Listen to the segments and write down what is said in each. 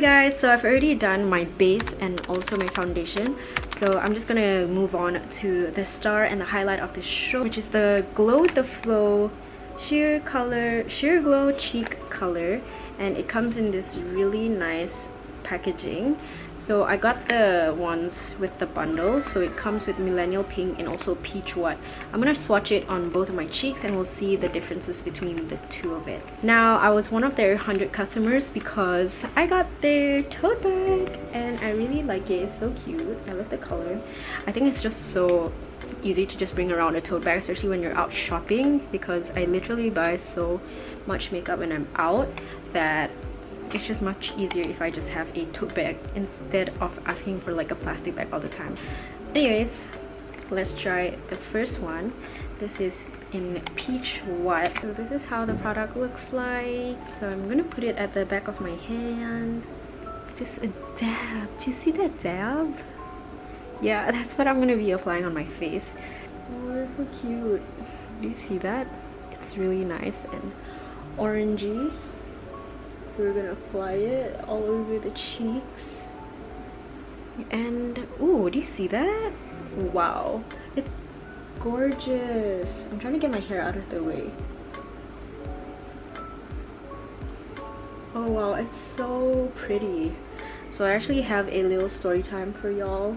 guys, so I've already done my base and also my foundation, so I'm just gonna move on to the star and the highlight of this show, which is the Glow with the Flow sheer glow cheek color, and it comes in this really nice packaging. So I got the ones with the bundle, so it comes with Millennial Pink and also Peach What. I'm gonna swatch it on both of my cheeks and we'll see the differences between the two of it. Now, I was one of their 100 customers because I got their tote bag and I really like it. It's so cute. I love the color. I think it's just so easy to just bring around a tote bag, especially when you're out shopping, because I literally buy so much makeup when I'm out that it's just much easier if I just have a tote bag instead of asking for like a plastic bag all the time. Anyways, let's try the first one. This is in Peach What. So this is how the product looks like. So I'm gonna put it at the back of my hand. It's just a dab. Do you see that dab? Yeah, that's what I'm gonna be applying on my face. Oh, they're so cute. Do you see that? It's really nice and orangey. So we're gonna apply it all over the cheeks. And ooh, do you see that? Wow, it's gorgeous. I'm trying to get my hair out of the way. Oh wow, it's so pretty. So I actually have a little story time for y'all,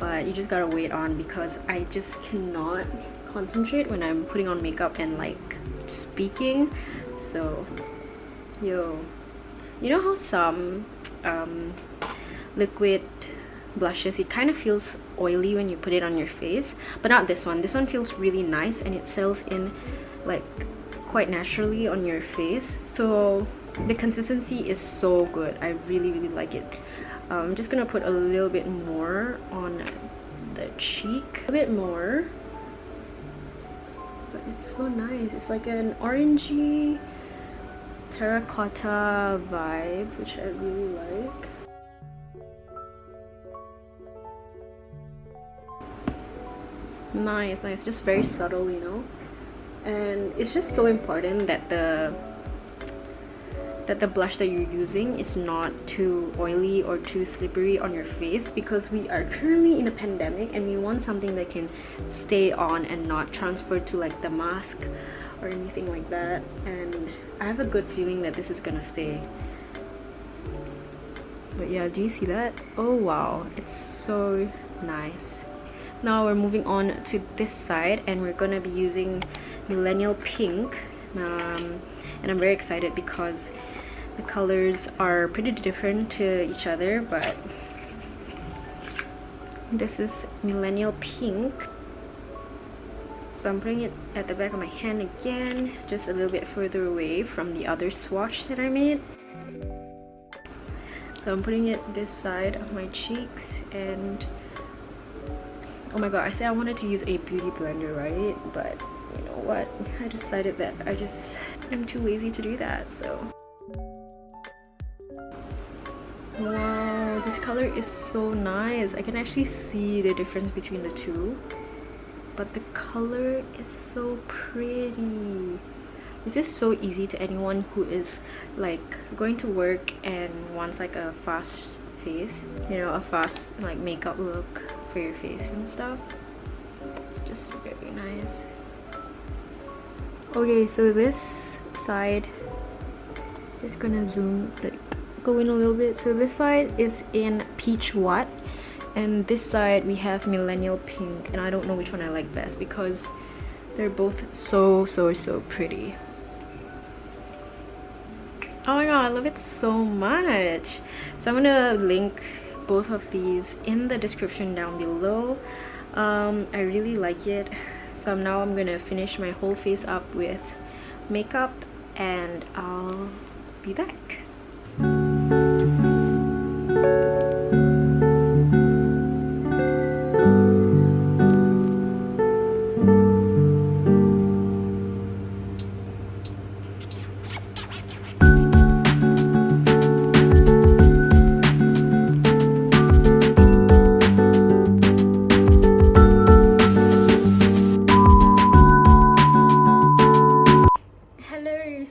but you just gotta wait on because I just cannot concentrate when I'm putting on makeup and like speaking. So yo, you know how some liquid blushes, it kind of feels oily when you put it on your face, but not this one. This one feels really nice and it settles in like quite naturally on your face. So the consistency is so good. I really like it. I'm just gonna put a little bit more on the cheek, a bit more, but it's so nice. It's like an orangey terracotta vibe, which I really like. Nice, just very subtle, you know. And it's just so important that the blush that you're using is not too oily or too slippery on your face, because we are currently in a pandemic and we want something that can stay on and not transfer to like the mask or anything like that. And I have a good feeling that this is gonna stay. But yeah, do you see that? Oh wow, it's so nice. Now we're moving on to this side and we're gonna be using Millennial Pink. And I'm very excited because the colors are pretty different to each other, but this is Millennial Pink. So I'm putting it at the back of my hand again, just a little bit further away from the other swatch that I made. So I'm putting it this side of my cheeks, and oh my god, I said I wanted to use a beauty blender, right? But you know what? I decided that I'm too lazy to do that, so. Wow, this color is so nice. I can actually see the difference between the two. But the color is so pretty. It's just so easy to anyone who is like going to work and wants like a fast face, you know, a fast like makeup look for your face and stuff. Just very nice. Okay, so this side, just gonna zoom, like go in a little bit. So this side is in Peach What, and this side we have Millennial Pink, and I don't know which one I like best because they're both so pretty. Oh my god, I love it so much. So I'm gonna link both of these in the description down below. I really like it. So now I'm gonna finish my whole face up with makeup and I'll be back.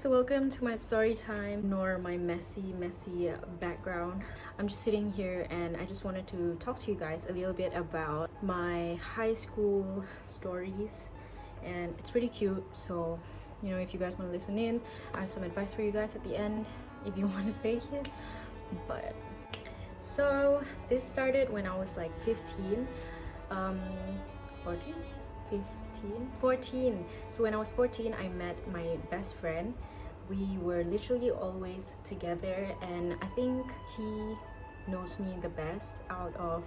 Welcome to my story time, nor my messy background. I'm just sitting here and I just wanted to talk to you guys a little bit about my high school stories, and it's pretty cute. So you know, if you guys want to listen in, I have some advice for you guys at the end if you want to take it. But so this started when I was like 15, 14, 15, 14. So when I was 14, I met my best friend. We were literally always together, and I think he knows me the best out of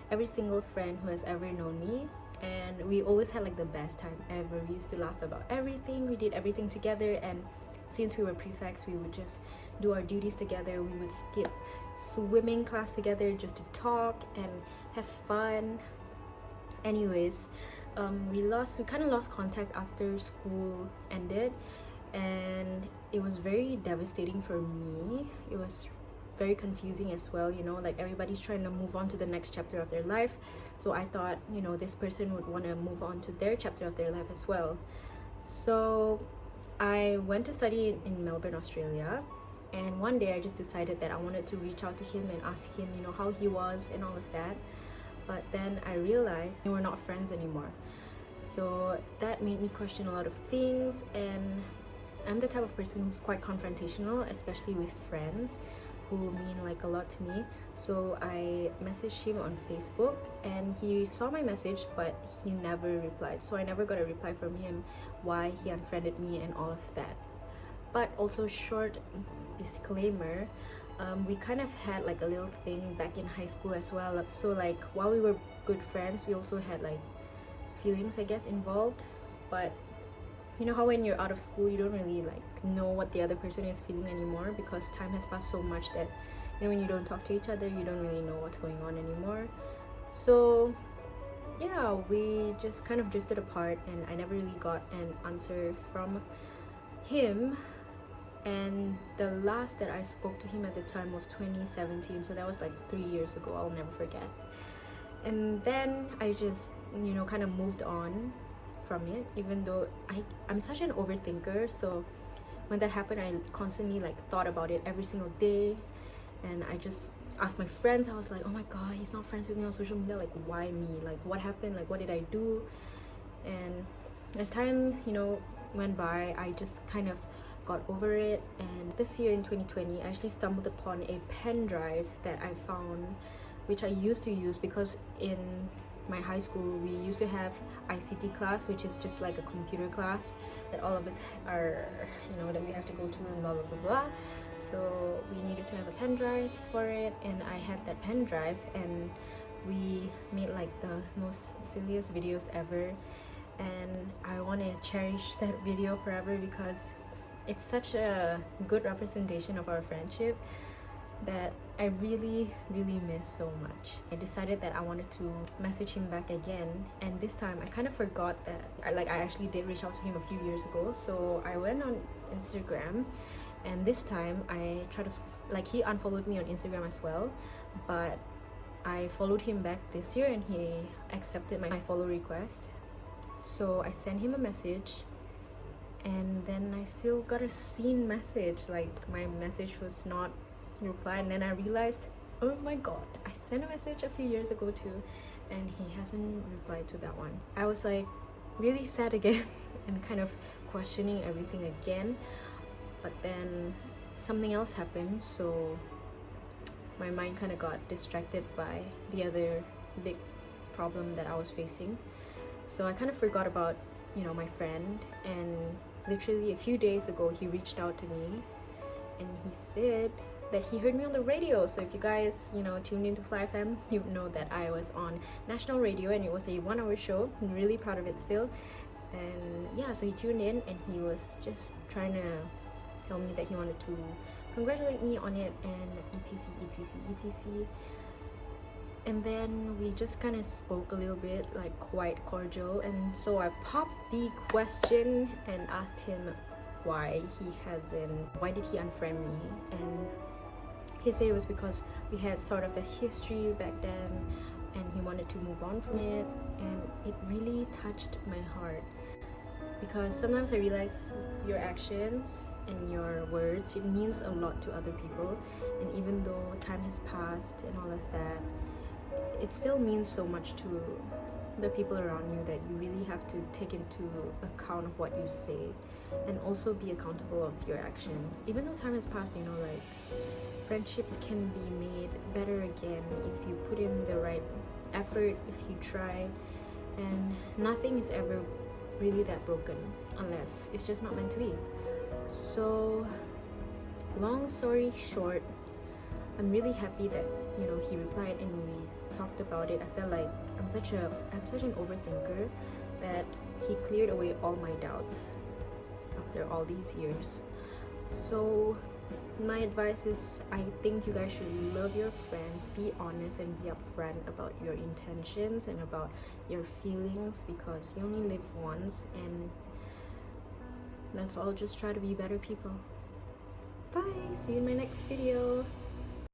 every single friend who has ever known me. And we always had like the best time ever. We used to laugh about everything, we did everything together, and since we were prefects, we would just do our duties together. We would skip swimming class together just to talk and have fun. Anyways, we kind of lost contact after school ended, and it was very devastating for me. It was very confusing as well, you know, like everybody's trying to move on to the next chapter of their life. So I thought, you know, this person would want to move on to their chapter of their life as well. So I went to study in Melbourne, Australia, and one day I just decided that I wanted to reach out to him and ask him, you know, how he was and all of that. But then I realized we were not friends anymore. So that made me question a lot of things, and I'm the type of person who's quite confrontational, especially with friends who mean like a lot to me. So I messaged him on Facebook, and he saw my message, but he never replied. So I never got a reply from him why he unfriended me and all of that. But also, short disclaimer, we kind of had like a little thing back in high school as well. So like while we were good friends, we also had like feelings, I guess, involved. But you know how when you're out of school, you don't really like know what the other person is feeling anymore, because time has passed so much that, you know, when you don't talk to each other, you don't really know what's going on anymore. So yeah, we just kind of drifted apart, and I never really got an answer from him. And the last that I spoke to him at the time was 2017, so that was like 3 years ago. I'll never forget. And then I just, you know, kind of moved on from it, even though I'm such an overthinker. So when that happened, I constantly like thought about it every single day, and I just asked my friends. I was like, oh my god, he's not friends with me on social media, like why me, like what happened, like what did I do? And as time, you know, went by, I just kind of got over it. And this year in 2020, I actually stumbled upon a pen drive that I found, which I used to use because in my high school we used to have ICT class, which is just like a computer class that all of us are, you know, that we have to go to and blah blah blah blah. So we needed to have a pen drive for it, and I had that pen drive, and we made like the most silliest videos ever, and I want to cherish that video forever because it's such a good representation of our friendship that I really miss so much. I decided that I wanted to message him back again, and this time I kind of forgot that I actually did reach out to him a few years ago. So I went on Instagram, and this time I tried to he unfollowed me on Instagram as well, but I followed him back this year and he accepted my follow request. So I sent him a message, and then I still got a seen message, like my message was not replied. And then I realized, oh my god, I sent a message a few years ago too, and he hasn't replied to that one. I was like really sad again and kind of questioning everything again. But then something else happened, so my mind kind of got distracted by the other big problem that I was facing. So I kind of forgot about, you know, my friend, and literally a few days ago he reached out to me and he said that he heard me on the radio. So if you guys, you know, tuned into Fly FM, you know that I was on national radio, and it was a 1-hour show. I'm really proud of it still. And yeah, so he tuned in and he was just trying to tell me that he wanted to congratulate me on it and etc. And then we just kind of spoke a little bit, like quite cordial, and so I popped the question and asked him why did he unfriend me. And he said it was because we had sort of a history back then and he wanted to move on from it. And it really touched my heart, because sometimes I realize your actions and your words, it means a lot to other people. And even though time has passed and all of that, it still means so much to the people around you that you really have to take into account of what you say and also be accountable of your actions. Even though time has passed, you know, like, friendships can be made better again if you put in the right effort, if you try, and nothing is ever really that broken unless it's just not meant to be. So long story short, I'm really happy that, you know, he replied and we talked about it. I felt like I'm such an overthinker that he cleared away all my doubts after all these years. So my advice is, I think you guys should love your friends, be honest and be upfront about your intentions and about your feelings, because you only live once, and let's all just try to be better people. Bye, see you in my next video.